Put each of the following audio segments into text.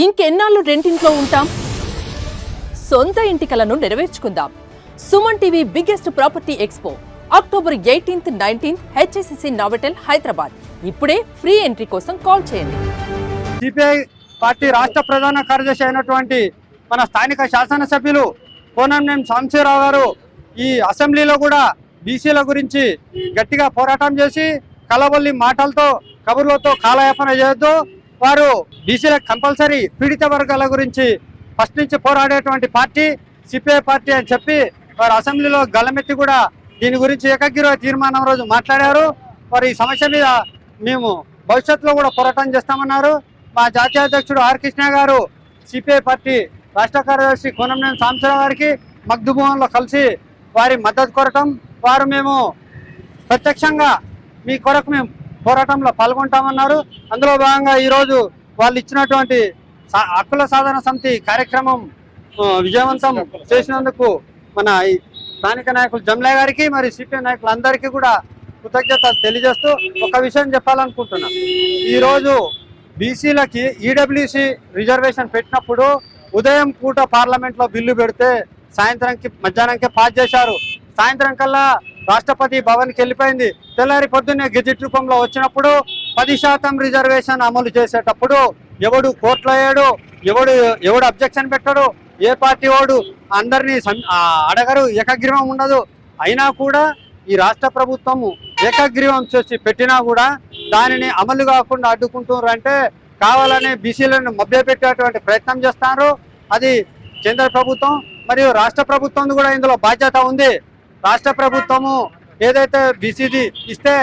ఇంకెన్నాళ్ళు రెంటింట్లో ఉంటాం? సొంత ఇంటి కలను నెరవేర్చుకుందాం. Suman TV biggest property expo October 18, 19 HSCC Novotel Hyderabad. ఇప్పుడే ఫ్రీ ఎంట్రీ కోసం కాల్ చేయండి. సిపిఐ పార్టీ రాష్ట్ర ప్రధాన కార్యదర్శి అయినటువంటి మన స్థానిక శాసనసభ్యులు కోనంనేని సాంబశివరావు గారు ఈ అసెంబ్లీలో కూడా బీసీల గురించి గట్టిగా పోరాటం చేసి కలబొల్లి మాటలతో కబుర్లతో కాలయాపన చేయొద్దు, వారు బీసీలకు కంపల్సరీ పీడిత వర్గాల గురించి ఫస్ట్ నుంచి పోరాడేటువంటి పార్టీ సిపిఐ పార్టీ అని చెప్పి వారు అసెంబ్లీలో గళమెత్తి కూడా దీని గురించి ఏకగ్రీవ తీర్మానం రోజు మాట్లాడారు. వారు ఈ సమస్య మీద మేము భవిష్యత్తులో కూడా పోరాటం చేస్తామన్నారు. మా జాతీయ అధ్యక్షుడు ఆర్ కృష్ణ గారు సిపిఐ పార్టీ రాష్ట్ర కార్యదర్శి కోనంనేని సాంబశివరావు గారికి మగ్దుభవన్లో కలిసి వారి మద్దతు కోరటం, వారు మేము ప్రత్యక్షంగా మీ కొరకు మేము పోరాటంలో పాల్గొంటామన్నారు. అందులో భాగంగా ఈరోజు వాళ్ళు ఇచ్చినటువంటి హక్కుల సాధన సమితి కార్యక్రమం విజయవంతం చేసినందుకు మన స్థానిక నాయకులు జమ్లా గారికి మరి సిపిఐ నాయకులందరికీ కూడా కృతజ్ఞతలు తెలియజేస్తూ ఒక విషయం చెప్పాలనుకుంటున్నా. ఈరోజు బీసీలకి ఈడబ్ల్యూసి రిజర్వేషన్ పెట్టినప్పుడు ఉదయం పూట పార్లమెంట్లో బిల్లు పెడితే సాయంత్రంకి మధ్యాహ్నంకే పాస్ చేశారు. సాయంత్రం కల్లా రాష్ట్రపతి భవన్కి వెళ్ళిపోయింది. తెల్లారి పొద్దున్నే గెజిట్ రూపంలో వచ్చినప్పుడు 10% రిజర్వేషన్ అమలు చేసేటప్పుడు ఎవడు కోర్టులో అయ్యాడు, ఎవడు అబ్జెక్షన్ పెట్టాడు, ఏ పార్టీ వాడు అందరినీ అడగరు, ఏకగ్రీవం ఉండదు. అయినా కూడా ఈ రాష్ట్ర ప్రభుత్వము ఏకగ్రీవం చేసి పెట్టినా కూడా దానిని అమలు కాకుండా అడ్డుకుంటున్నారు. అంటే కావాలని బీసీలను మభ్యపెట్టేటువంటి ప్రయత్నం చేస్తున్నారు. అది కేంద్ర ప్రభుత్వం మరియు రాష్ట్ర ప్రభుత్వం కూడా ఇందులో బాధ్యత ఉంది. రాష్ట్ర ప్రభుత్వము ఏదైతే బీసీది ఇస్తే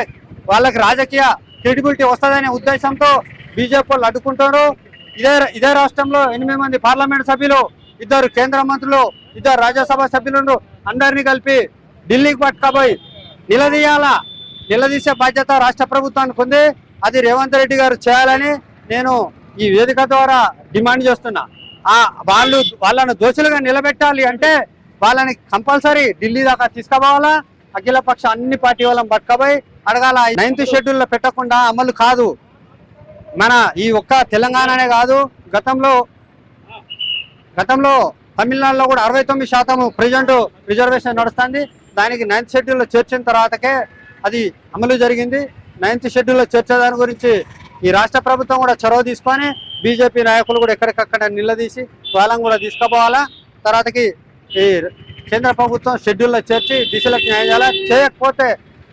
వాళ్ళకి రాజకీయ క్రెడిబిలిటీ వస్తుందనే ఉద్దేశంతో బీజేపీ వాళ్ళు అడ్డుకుంటారు. ఇదే రాష్ట్రంలో 8 మంది పార్లమెంట్ సభ్యులు, 2 కేంద్ర మంత్రులు, 2 రాజ్యసభ సభ్యులను అందరినీ కలిపి ఢిల్లీకి పట్టుకపోయి నిలదీసే బాధ్యత రాష్ట్ర ప్రభుత్వానికి ఉంది. అది రేవంత్ రెడ్డి గారు చేయాలని నేను ఈ వేదిక ద్వారా డిమాండ్ చేస్తున్నా. వాళ్ళను దోషులుగా నిలబెట్టాలి అంటే వాళ్ళని కంపల్సరీ ఢిల్లీ దాకా తీసుకుపోవాలా. అఖిలపక్ష అన్ని పార్టీ వాళ్ళని పట్టుకపోయి అడగాల. 9th షెడ్యూల్లో పెట్టకుండా అమలు కాదు. మన ఈ ఒక్క తెలంగాణనే కాదు, గతంలో తమిళనాడులో కూడా 69% ప్రెజెంట్ రిజర్వేషన్ నడుస్తుంది. దానికి 9th షెడ్యూల్లో చేర్చిన తర్వాతకే అది అమలు జరిగింది. 9th షెడ్యూల్లో చేర్చే దాని గురించి ఈ రాష్ట్ర ప్రభుత్వం కూడా చొరవ తీసుకొని బీజేపీ నాయకులు కూడా ఎక్కడికక్కడ నిలదీసి వాళ్ళని కూడా తీసుకుపోవాలా. తర్వాతకి ఈ కేంద్ర ప్రభుత్వం షెడ్యూల్లో చేర్చి దిశలకు న్యాయం చేయాలా. చేయకపోతే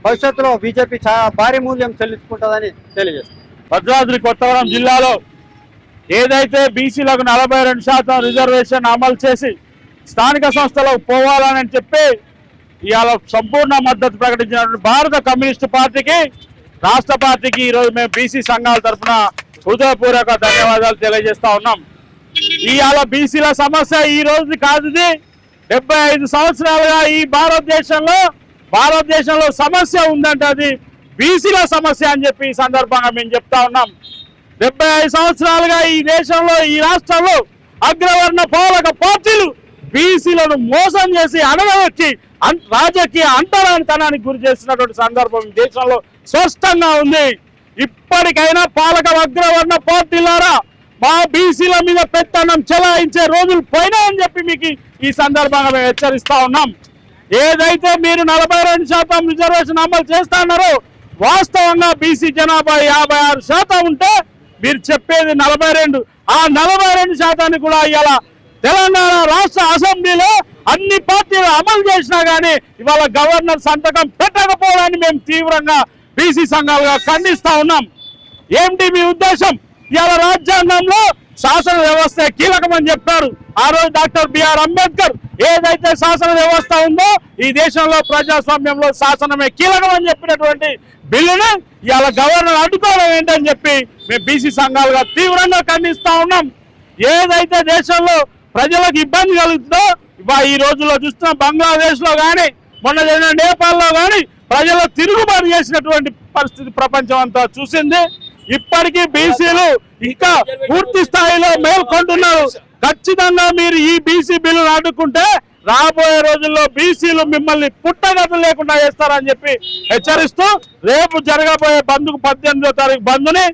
భవిష్యత్తులో బీజేపీ చాలా భారీ మూల్యం చెల్లించుకుంటుందని తెలియజేస్తుంది. భద్రాద్రి కొత్తగూడెం జిల్లాలో ఏదైతే బీసీలకు 42% రిజర్వేషన్ అమలు చేసి స్థానిక సంస్థలకు పోవాలని చెప్పి ఇవాళ సంపూర్ణ మద్దతు ప్రకటించినటువంటి భారత కమ్యూనిస్టు పార్టీకి, రాష్ట్ర పార్టీకి ఈరోజు మేము బీసీ సంఘాల తరఫున హృదయపూర్వక ధన్యవాదాలు తెలియజేస్తా ఉన్నాం. ఇవాళ బీసీల సమస్య ఈ రోజు కాదు, 75 సంవత్సరాలుగా ఈ భారతదేశంలో సమస్య ఉందంటే అది బీసీల సమస్య అని చెప్పి ఈ సందర్భంగా మేము చెప్తా ఉన్నాం. 75 సంవత్సరాలుగా ఈ దేశంలో, ఈ రాష్ట్రంలో అగ్రవర్ణ పాలక పార్టీలు బీసీలను మోసం చేసి అణగదొక్కి రాజకీయ అంతరానితనానికి గురి చేస్తున్నటువంటి సందర్భం దేశంలో స్పష్టంగా ఉంది. ఇప్పటికైనా పాలక అగ్రవర్ణ పార్టీలారా మా బీసీల మీద పెత్తనం చెలాయించే రోజులు పోయినాయని చెప్పి మీకు ఈ సందర్భంగా మేము హెచ్చరిస్తా ఉన్నాం. ఏదైతే మీరు 42% రిజర్వేషన్ అమలు చేస్తున్నారో వాస్తవంగా బీసీ జనాభా 56% ఉంటే మీరు చెప్పేది 42. ఆ 42% కూడా ఇవాళ తెలంగాణ రాష్ట్ర అసెంబ్లీలో అన్ని పార్టీలు అమలు చేసినా కానీ ఇవాళ గవర్నర్ సంతకం పెట్టకపోవడాన్ని మేము తీవ్రంగా బీసీ సంఘాలుగా ఖండిస్తా ఉన్నాం. ఏమిటి మీ ఉద్దేశం? ఇవాళ రాజ్యాంగంలో శాసన వ్యవస్థ కీలకమని చెప్పారు. ఆ రోజు డాక్టర్ బిఆర్ అంబేద్కర్ ఏదైతే శాసన వ్యవస్థ ఉందో ఈ దేశంలో ప్రజాస్వామ్యంలో శాసనమే కీలకమని చెప్పినటువంటి బిల్లుని ఇవాళ గవర్నర్ అడ్డుకోవడం ఏంటని చెప్పి మేము బీసీ సంఘాలుగా తీవ్రంగా ఖండిస్తా ఉన్నాం. ఏదైతే దేశంలో ప్రజలకు ఇబ్బంది కలుగుతుందో ఈ రోజుల్లో చూస్తున్న బంగ్లాదేశ్లో కానీ మొన్న జరిగిన నేపాల్లో కానీ ప్రజలు తిరుగుబాటు చేసినటువంటి పరిస్థితి ప్రపంచం అంతా చూసింది. ఇప్పటికీ బీసీలు ఇంకా పూర్తి స్థాయిలో మేల్కొంటున్నారు. ఖచ్చితంగా మీరు ఈ బీసీ బిల్లును అడ్డుకుంటే రాబోయే రోజుల్లో బీసీలు మిమ్మల్ని పుట్టగత లేకుండా చేస్తారని చెప్పి హెచ్చరిస్తూ రేపు జరగబోయే బంద్కు 18వ తారీఖు బంద్ని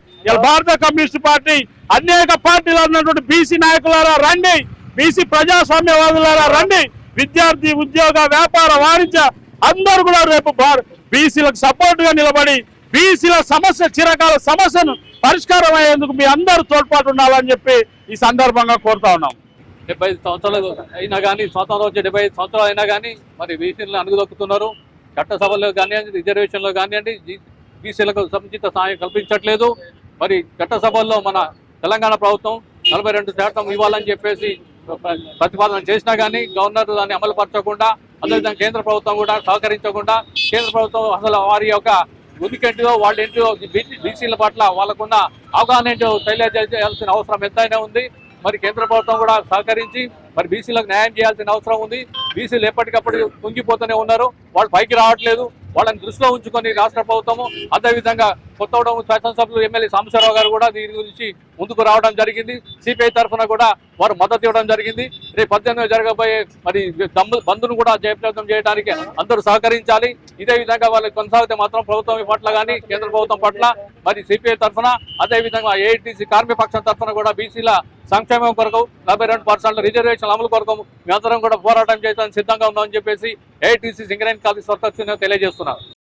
భారత కమ్యూనిస్ట్ పార్టీ అనేక పార్టీలు ఉన్నటువంటి బీసీ నాయకులారా రండి, బీసీ ప్రజాస్వామ్యవాదులారా రండి, విద్యార్థి ఉద్యోగ వ్యాపార వాణిజ్య అందరూ కూడా రేపు బీసీలకు సపోర్ట్ గా నిలబడి బీసీల సమస్య చిరకాల సమస్యను పరిష్కారం అయ్యేందుకు మీ అందరూ తోడ్పాటు ఉండాలని చెప్పి ఈ సందర్భంగా కోరుతా ఉన్నాం. 75 సంవత్సరాలు అయినా కానీ, స్వాతంత్రం వచ్చే 75 సంవత్సరాలు అయినా కానీ మరి బీసీలను అణుగుదొక్కుతున్నారు. చట్టసభల్లో కానివ్వండి, రిజర్వేషన్లో కానివ్వండి, బీసీలకు సముచిత సాయం కల్పించట్లేదు. మరి చట్టసభల్లో మన తెలంగాణ ప్రభుత్వం 42% ఇవ్వాలని చెప్పేసి ప్రతిపాదన చేసినా కానీ గవర్నర్ దాన్ని అమలు పరచకుండా, అదేవిధంగా కేంద్ర ప్రభుత్వం కూడా సహకరించకుండా, కేంద్ర ప్రభుత్వం అసలు వారి యొక్క ఉనికేంటిదో వాళ్ళేంటిదో బీసీల పట్ల వాళ్ళకున్న అవగాహన ఏంటో తెలియజేయాల్సిన అవసరం ఎంతైనా ఉంది. మరి కేంద్ర ప్రభుత్వం కూడా సహకరించి మరి బీసీలకు న్యాయం చేయాల్సిన అవసరం ఉంది. బీసీలు ఎప్పటికప్పుడు కుంగిపోతూనే ఉన్నారు, వాళ్ళు పైకి రావట్లేదు. వాళ్ళని దృష్టిలో ఉంచుకొని రాష్ట్ర ప్రభుత్వము, అదేవిధంగా కొత్తగూడెం శాసనసభ్యులు ఎమ్మెల్యే సాంబశివరావు గారు కూడా దీని గురించి ముందుకు రావడం జరిగింది. సిపిఐ తరఫున కూడా వారు మద్దతు ఇవ్వడం జరిగింది. రేపు 18 జరగబోయే మరి బంద్ను కూడా జయప్రదం చేయడానికి అందరూ సహకరించాలి. ఇదే విధంగా వాళ్ళకి కొనసాగితే మాత్రం ప్రభుత్వం పట్ల కానీ కేంద్ర ప్రభుత్వం పట్ల మరి సిపిఐ తరఫున, అదేవిధంగా ఏఐటీసీ కార్మిక పక్షం తరఫున కూడా బీసీల సంక్షేమం కొరకు 42% రిజర్వేషన్ అమలు కొరకు మేమందరం కూడా పోరాటం చేయడానికి సిద్ధంగా ఉన్నామని చెప్పేసి ఏఐటీసీ సింగరేణి కార్మిక సంస్థ తెలియజేస్తున్నారు.